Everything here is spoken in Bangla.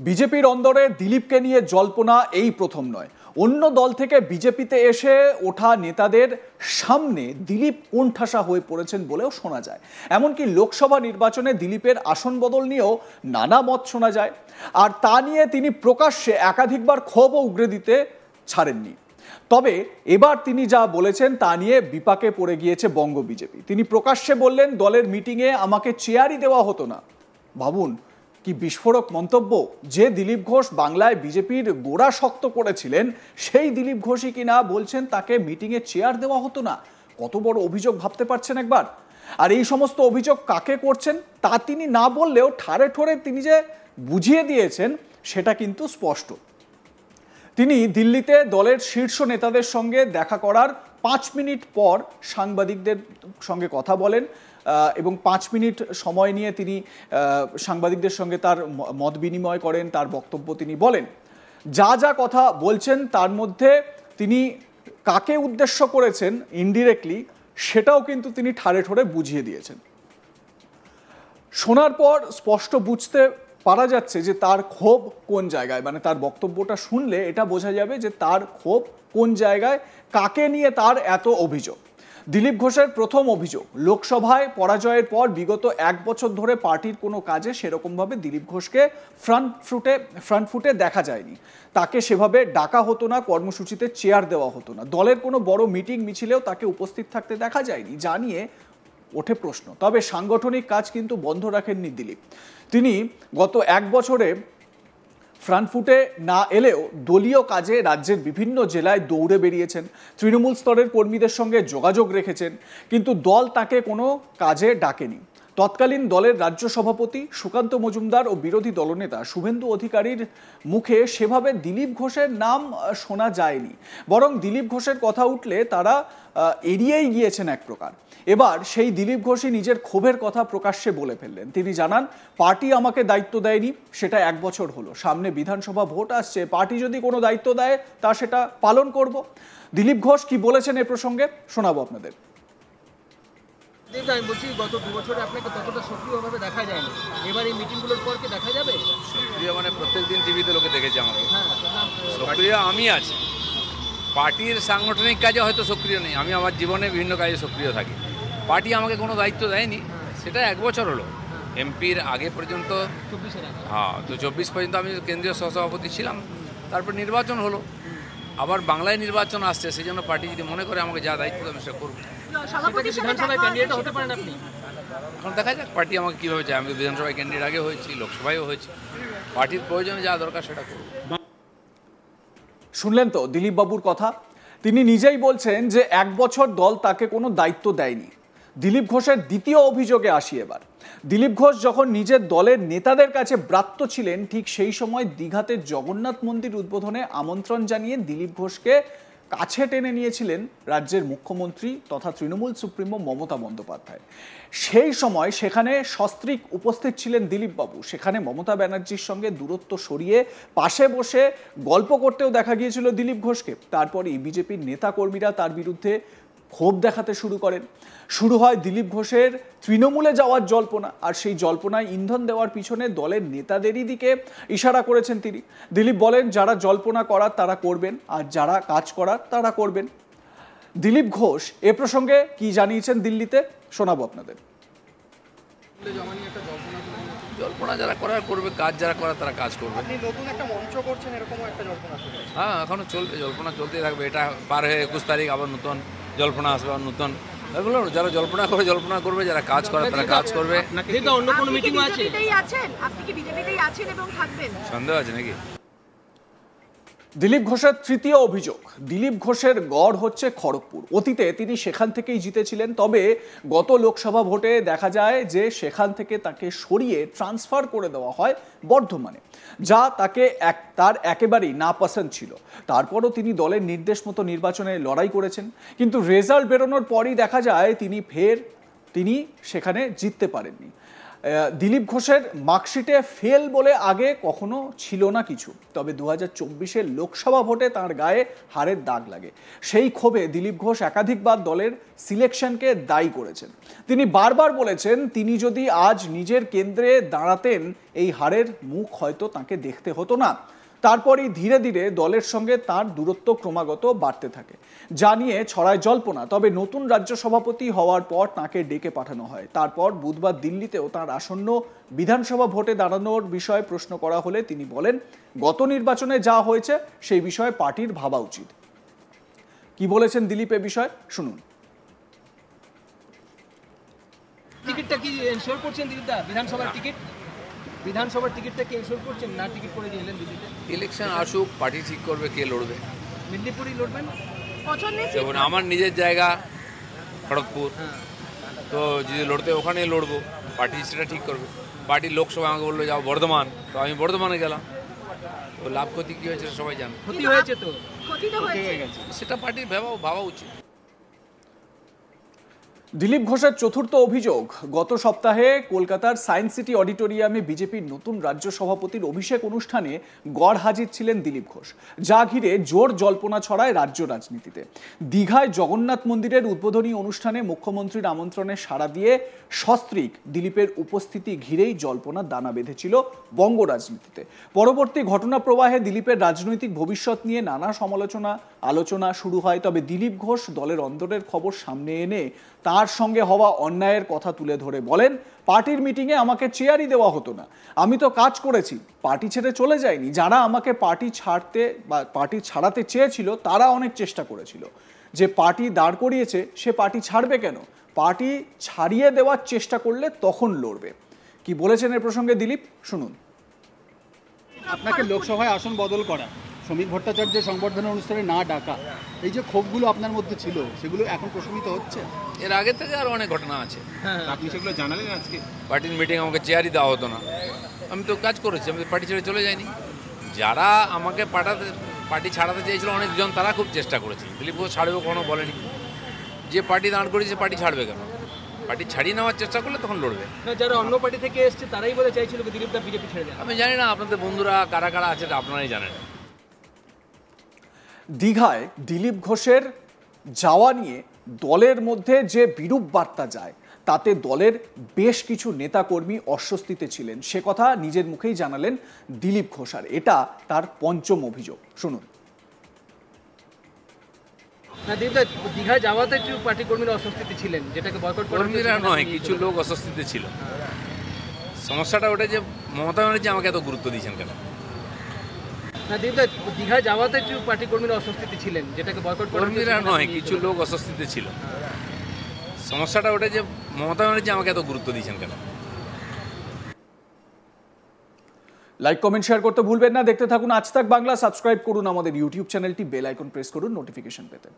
বিজেপির অন্দরে দিলীপকে নিয়ে জল্পনা এই প্রথম নয়। অন্য দল থেকে বিজেপিতে এসে ওঠা নেতাদের সামনে দিলীপ কোণঠাসা হয়ে পড়েছেন বলেও শোনা যায়। এমনকি লোকসভা নির্বাচনে দিলীপের আসন বদল নিয়েও নানা মত শোনা যায়। আর তা নিয়ে তিনি প্রকাশ্যে একাধিকবার ক্ষোভও উগরে দিতে ছাড়েননি। তবে এবার তিনি যা বলেছেন তা নিয়ে বিপাকে পড়ে গিয়েছে বঙ্গ বিজেপি। তিনি প্রকাশ্যে বললেন, দলের মিটিংয়ে আমাকে চেয়ারই দেওয়া হতো না। ভাবুন কি বিস্ফোরক মন্তব্য! যে দিলীপ ঘোষ বাংলায় বিজেপির গোড়া শক্ত করেছিলেন, সেই দিলীপ ঘোষই কিনা বলছেন তাকে মিটিংয়ে চেয়ার দেওয়া হতো না। কত বড় অভিযোগ ভাবতে পারছেন একবার? আর এই সমস্ত অভিযোগ কাকে করছেন তা তিনি না বললেও ঠাড়ে ঠোড়ে তিনি যে বুঝিয়ে দিয়েছেন সেটা কিন্তু স্পষ্ট। তিনি দিল্লিতে দলের শীর্ষ নেতাদের সঙ্গে দেখা করার 5 মিনিট পর সাংবাদিকদের সঙ্গে কথা বলেন এবং 5 মিনিট সময় নিয়ে তিনি সাংবাদিকদের সঙ্গে তার মত বিনিময় করেন, তার বক্তব্য তিনি বলেন। যা যা কথা বলছেন তার মধ্যে তিনি কাকে উদ্দেশ্য করেছেন ইনডিরেক্টলি সেটাও কিন্তু তিনি ঠাড়ে ঠোড়ে বুঝিয়ে দিয়েছেন। শোনার পর স্পষ্ট বুঝতে পারা যাচ্ছে যে তার ক্ষোভ কোন জায়গায়, মানে তার বক্তব্যটা শুনলে এটা বোঝা যাবে যে তার ক্ষোভ কোন জায়গায়, কাকে নিয়ে তার এত অভিযোগ। দিলীপ ঘোষের প্রথম অভিযোগ, লোকসভায় পরাজয়ের পর বিগত 1 বছর ধরে পার্টির কোনো কাজে সেরকমভাবে দিলীপ ঘোষকে ফ্রন্ট ফুটে দেখা যায়নি। তাকে সেভাবে ডাকা হতো না, কর্মসূচিতে চেয়ার দেওয়া হতো না, দলের কোনো বড় মিটিং মিছিলেও তাকে উপস্থিত থাকতে দেখা যায়নি। যা নিয়ে ওঠে প্রশ্ন। তবে সাংগঠনিক কাজ কিন্তু বন্ধ রাখেননি দিলীপ। তিনি গত 1 বছরে ফ্রন্ট ফুটে না এলেও দলীয় কাজে রাজ্যের বিভিন্ন জেলায় দৌড়ে বেরিয়েছেন, তৃণমূল স্তরের কর্মীদের সঙ্গে যোগাযোগ রেখেছেন, কিন্তু দল তাকে কোনো কাজে ডাকেনি। তৎকালীন দলের রাজ্য সভাপতি সুকান্ত মজুমদার ও বিরোধী দলনেতা শুভেন্দু অধিকারীর মুখে সেভাবে দিলীপ ঘোষের নাম শোনা যায়নি, বরং দিলীপ ঘোষের কথা উঠলে তারা এড়িয়েই গিয়েছেন এক প্রকার। এবার সেই দিলীপ ঘোষই নিজের ক্ষোভের কথা প্রকাশ্যে বলে ফেললেন। তিনি জানান, পার্টি আমাকে দায়িত্ব দেয়নি, সেটা 1 বছর হলো, সামনে বিধানসভা ভোট আসছে, পার্টি যদি কোনো দায়িত্ব দেয় তা সেটা পালন করব। দিলীপ ঘোষ কি বলেছেন এ প্রসঙ্গে শোনাবো আপনাদের। আমি বলছি, গত 2 বছরে আপনাকে ততটা সক্রিয়ভাবে দেখা যায়নি, এবার এই মিটিংগুলোর পর কি দেখা যাবে? সক্রিয় মানে প্রত্যেকদিন টিভিতে লোকে দেখেছে আমাকে। সক্রিয় আমি আছি, পার্টির সাংগঠনিক কাজে হয়তো সক্রিয় নেই, আমি আমার জীবনে বিভিন্ন কাজে সক্রিয় থাকি। পার্টি আমাকে কোনো দায়িত্ব দেয়নি, সেটা 1 বছর হলো। এমপির আগে পর্যন্ত, হ্যাঁ, তো 24 পর্যন্ত আমি কেন্দ্রীয় সহসভাপতি ছিলাম। তারপর নির্বাচন হলো, আবার বাংলায় নির্বাচন আসছে, সেই জন্য পার্টি যদি মনে করে আমাকে যা দায়িত্ব আমি সেটা করবো। এখন দেখা যাক পার্টি আমাকে কীভাবে চায়। আমি বিধানসভায় ক্যান্ডিডেট আগে হয়েছি, লোকসভায়ও হয়েছি, পার্টির প্রয়োজনে যা দরকার সেটা করবো। শুনলেন তো দিলীপ বাবুর কথা। তিনি নিজেই বলছেন যে 1 বছর দল তাকে কোনো দায়িত্ব দেয়নি। দিলীপ ঘোষের দ্বিতীয় অভিযোগে আসি এবার। দিলীপ ঘোষ যখন নিজের দলের নেতাদের কাছে ব্রাত্য ছিলেন, ঠিক সেই সময় দীঘাতে জগন্নাথ মন্দির উদ্বোধনে আমন্ত্রণ জানিয়ে দিলীপ ঘোষকে কাছে টেনে নিয়েছিলেন রাজ্যের মুখ্যমন্ত্রী তথা তৃণমূল সুপ্রিমো মমতা বন্দ্যোপাধ্যায়। সেই সময় সেখানে সস্ত্রীক উপস্থিত ছিলেন দিলীপ বাবু। সেখানে মমতা ব্যানার্জির সঙ্গে দূরত্ব সরিয়ে পাশে বসে গল্প করতেও দেখা গিয়েছিল দিলীপ ঘোষকে। তারপরই বিজেপির নেতাকর্মীরা তার বিরুদ্ধে ক্ষোভ দেখাতে শুরু করেন। শুরু হয় দিলীপ ঘোষের তৃণমূলে যাওয়ার জল্পনা, আর সেই জল্পনায় ইন্ধন দেওয়ার পিছনে দলের নেতাদেরই দিকে ইশারা করেছেন তিনি। দিলীপ বলেন, যারা জল্পনা করার তারা করবেন, আর যারা কাজ করার তারা করবেন। দিলীপ ঘোষ এ প্রসঙ্গে কি জানিয়েছেন দিল্লিতে শোনাবো আপনাদের। জল্পনা যারা করার করবে, কাজ যারা করার তারা কাজ করবে। আপনি নতুন একটা মঞ্চ করছেন, এরকম একটা জল্পনা শুরু? হ্যাঁ, এখনো চলবে, জল্পনা চলতেই থাকবে। এটা পার হয়ে 21 তারিখ আবার নতুন জল্পনা আসবে, আর নতুন এগুলো যারা জল্পনা করে জল্পনা করবে, যারা কাজ করে তারা কাজ করবে। অন্য কোনো মিটিং আছে? আপনি কি বিজেপিতেই আছেন এবং থাকবেন? সন্দেহ আছে নাকি? দিলীপ ঘোষের তৃতীয় অভিযোগ, দিলীপ ঘোষের গড় হচ্ছে খড়গপুর। অতীতে তিনি সেখান থেকেই জিতেছিলেন, তবে গত লোকসভা ভোটে দেখা যায় যে সেখান থেকে তাকে সরিয়ে ট্রান্সফার করে দেওয়া হয় বর্ধমানে, যা তার একেবারেই নাপসন্দ ছিল। তারপরও তিনি দলের নির্দেশ মতো নির্বাচনে লড়াই করেছেন, কিন্তু রেজাল্ট বেরোনোর পরই দেখা যায় তিনি সেখানে জিততে পারেননি। দিলীপ ঘোষের মার্কশিটে ফেল বলে আগে কখনো ছিল না কিছু, তবে 2024-এর লোকসভা ভোটে তার গায়ে হারের দাগ লাগে। সেই ক্ষোভে দিলীপ ঘোষ একাধিকবার দলের সিলেকশনকে দায়ী করেছেন। তিনি বারবার বলেছেন তিনি যদি আজ নিজের কেন্দ্রে দাঁড়াতেন এই হারের মুখ হয়তো তাকে দেখতে হতো না। তারপরই ধীরে ধীরে দলের সঙ্গে তার দূরত্ব ক্রমাগত বাড়তে থাকে, যা নিয়ে ছড়ায় জল্পনা। তবে নতুন রাজ্য সভাপতি হওয়ার পর তাকে ডেকে পাঠানো হয়। তারপর বুধবার দিল্লিতেও তার আসন্ন বিধানসভা ভোটে দাঁড়ানোর বিষয়ে প্রশ্ন করা হলে তিনি বলেন, গত নির্বাচনে যা হয়েছে সেই বিষয়ে পার্টির ভাবা উচিত। কি বলেছেন দিলীপ এ বিষয়ে শুনুন। টিকিটটা কি এনশিওর করছেন দিলীপদা? বিধানসভার টিকিটটা কি এনশিওর করছেন না? টিকিট করে দিয়ে এলেন দিল্লিতে। ইলেকশন আসুক, পার্টি ঠিক করবে কে লড়বে। মেদিনীপুরই লড়বেন? পছন্দের সিট যেমন আমার নিজের জায়গা খড়গপুর, তো যদি লড়তে ওখানেই লড়বো, পার্টি সেটা ঠিক করবে। পার্টি লোকসভা আমাকে বললো যাও বর্ধমান, তো আমি বর্ধমানে গেলাম। তো লাভ ক্ষতি কী হয়েছে সবাই জানে। ক্ষতি হয়েছে তো, ক্ষতি তো হয়েছে। সেটা পার্টির ভাবা উচিত। দিলীপ ঘোষের চতুর্থ অভিযোগ, গত সপ্তাহে কলকাতার সায়েন্স সিটি অডিটোরিয়ামে বিজেপির নতুন রাজ্য সভাপতির অভিষেক অনুষ্ঠানে গড় হাজির ছিলেন দিলীপ ঘোষ, যা ঘিরে জোর জল্পনা ছড়ায় রাজ্য রাজনীতিতে। দীঘায় জগন্নাথ মন্দিরের উদ্বোধনী অনুষ্ঠানে মুখ্যমন্ত্রীর আমন্ত্রণে সাড়া দিয়ে সস্ত্রীক দিলীপের উপস্থিতি ঘিরেই জল্পনা দানা বেঁধেছিল বঙ্গ রাজনীতিতে। পরবর্তী ঘটনা প্রবাহে দিলীপের রাজনৈতিক ভবিষ্যৎ নিয়ে নানা আলোচনা শুরু হয়। তবে দিলীপ ঘোষ দলের অন্দরের খবর সামনে এনে তার সঙ্গে হওয়া অন্যায়ের কথা তুলে ধরে বলেন, পার্টির মিটিংয়ে আমাকে চেয়ারই দেওয়া হতো না, আমি তো কাজ করেছি, পার্টি ছেড়ে চলে যায়নি। যারা আমাকে পার্টি ছাড়াতে চেয়েছিল তারা অনেক চেষ্টা করেছিল। যে পার্টি দাঁড় করিয়েছে সে পার্টি ছাড়বে কেন? পার্টি ছাড়িয়ে দেওয়ার চেষ্টা করলে তখন লড়বে। কি বলেছেন এ প্রসঙ্গে দিলীপ শুনুন। আপনাকে লোকসভায় আসন বদল করা, শ্রমিক ভট্টাচার্যের সংবর্ধনা অনুষ্ঠানে না ডাকা, এই যে ক্ষোভগুলো আপনার মধ্যে ছিল সেগুলো এখন প্রশমিত হচ্ছে? এর আগে থেকে আরও অনেক ঘটনা আছে। আপনি সেগুলো জানালেন আজকে? পার্টির মিটিং আমাকে চেয়ারই দেওয়া হতো না, আমি তো কাজ করেছি, আমি পার্টি ছেড়ে চলে যাইনি। যারা আমাকে পার্টি ছাড়াতে চেয়েছিল অনেকজন, তারা খুব চেষ্টা করেছিল। দিলীপ ঘোষ ছাড়বে কোনো বলেনি। যে পার্টি দাঁড় করেছে পার্টি ছাড়বে কেন? পার্টি ছাড়িয়ে নেওয়ার চেষ্টা করলে তখন লড়বে। যারা অন্য পার্টি থেকে এসছে তারাই বলে চাইছিল দিলীপদা বিজেপি ছেড়ে দেন। আমি জানি না আপনাদের বন্ধুরা কারা কারা আছে, আপনারাই জানেন। দীঘায় দিলীপ ঘোষের যাওয়া নিয়ে দলের মধ্যে যে বিরূপ বার্তা যায় তাতে দলের বেশ কিছু নেতাকর্মী অস্বস্তিতে ছিলেন। সে কথা নিজের মুখেই জানালেন দিলীপ ঘোষ, আর এটা তার পঞ্চম অভিযোগ। শুনুন। দিলীপদা, দীঘায় যাওয়াতে একটু পার্টি কর্মীরা অস্বস্তিতে ছিলেন, যেটাকে বয়কট করা কর্মীরা নয়, কিছু লোক অস্বস্তিতে ছিল। সমস্যাটা ওটা যে মমতা ব্যানার্জি আমাকে এত গুরুত্ব দিয়েছেন কেন? দিলীপদা, দীঘায় যাওয়াতে একটু পার্টি কর্মীরা অস্বস্তিতে ছিলেন, যেটাকে বয়কট করা কর্মীরা নয়, কিছু লোক অস্বস্তিতে ছিল। সমস্যাটা ওটা যে মমতা ব্যানার্জি আমাকে এত গুরুত্ব দিয়েছেন কেন? লাইক কমেন্ট শেয়ার করতে ভুলবেন না। দেখতে থাকুন আজ তাক বাংলা। সাবস্ক্রাইব করুন আমাদের ইউটিউব চ্যানেলটি, বেল আইকন প্রেস করুন নোটিফিকেশন পেতে।